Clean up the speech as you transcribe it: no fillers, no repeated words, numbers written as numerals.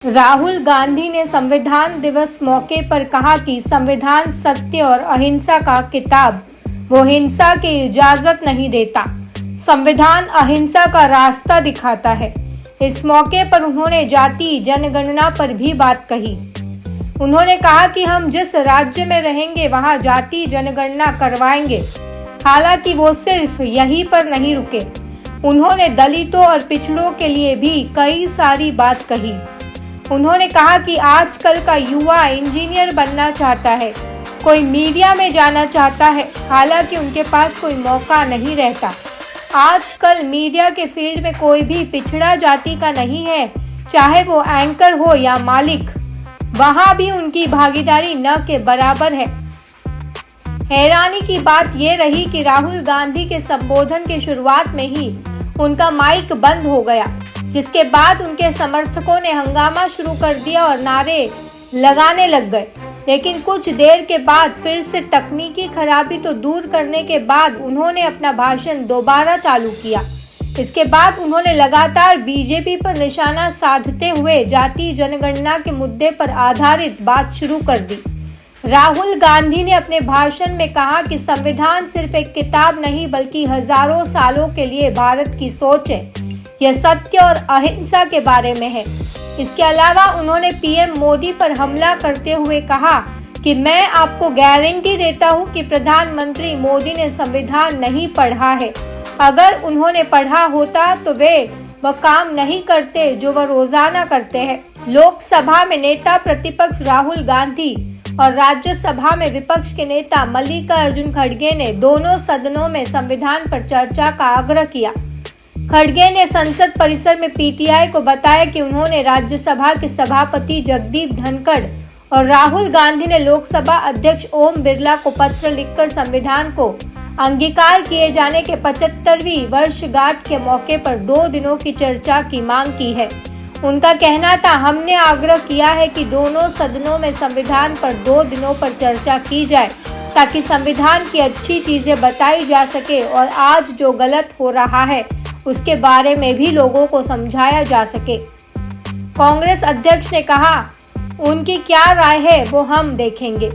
राहुल गांधी ने संविधान दिवस मौके पर कहा कि संविधान सत्य और अहिंसा का किताब वो हिंसा की इजाजत नहीं देता। संविधान अहिंसा का रास्ता दिखाता है। इस मौके पर उन्होंने जाति जनगणना पर भी बात कही। उन्होंने कहा कि हम जिस राज्य में रहेंगे वहां जाति जनगणना करवाएंगे। हालांकि वो सिर्फ यहीं पर नहीं रुके, उन्होंने दलितों और पिछड़ों के लिए भी कई सारी बात कही। उन्होंने कहा कि आजकल का युवा इंजीनियर बनना चाहता है, कोई मीडिया में जाना चाहता है, हालांकि उनके पास कोई मौका नहीं रहता। आजकल मीडिया के फील्ड में कोई भी पिछड़ा जाति का नहीं है, चाहे वो एंकर हो या मालिक, वहां भी उनकी भागीदारी न के बराबर है। हैरानी की बात ये रही कि राहुल गांधी के संबोधन के शुरुआत में ही उनका माइक बंद हो गया, जिसके बाद उनके समर्थकों ने हंगामा शुरू कर दिया और नारे लगाने लग गए। लेकिन कुछ देर के बाद फिर से तकनीकी खराबी तो दूर करने के बाद उन्होंने अपना भाषण दोबारा चालू किया। इसके बाद उन्होंने लगातार बीजेपी पर निशाना साधते हुए जाति जनगणना के मुद्दे पर आधारित बात शुरू कर दी। राहुल गांधी ने अपने भाषण में कहा कि संविधान सिर्फ एक किताब नहीं बल्कि हजारों सालों के लिए भारत की सोच है। यह सत्य और अहिंसा के बारे में है। इसके अलावा उन्होंने पीएम मोदी पर हमला करते हुए कहा कि मैं आपको गारंटी देता हूं कि प्रधानमंत्री मोदी ने संविधान नहीं पढ़ा है। अगर उन्होंने पढ़ा होता तो वह काम नहीं करते जो वह रोजाना करते हैं। लोकसभा में नेता प्रतिपक्ष राहुल गांधी और राज्यसभा में विपक्ष के नेता मल्लिकार्जुन खड़गे ने दोनों सदनों में संविधान पर चर्चा का आग्रह किया। खड़गे ने संसद परिसर में पीटीआई को बताया कि उन्होंने राज्यसभा के सभापति जगदीप धनखड़ और राहुल गांधी ने लोकसभा अध्यक्ष ओम बिरला को पत्र लिखकर संविधान को अंगीकार किए जाने के 75वीं वर्षगांठ के मौके पर 2 दिनों की चर्चा की मांग की है। उनका कहना था, हमने आग्रह किया है कि दोनों सदनों में संविधान पर 2 दिनों पर चर्चा की जाए ताकि संविधान की अच्छी चीजें बताई जा सके और आज जो गलत हो रहा है उसके बारे में भी लोगों को समझाया जा सके। कांग्रेस अध्यक्ष ने कहा, उनकी क्या राय है वो हम देखेंगे।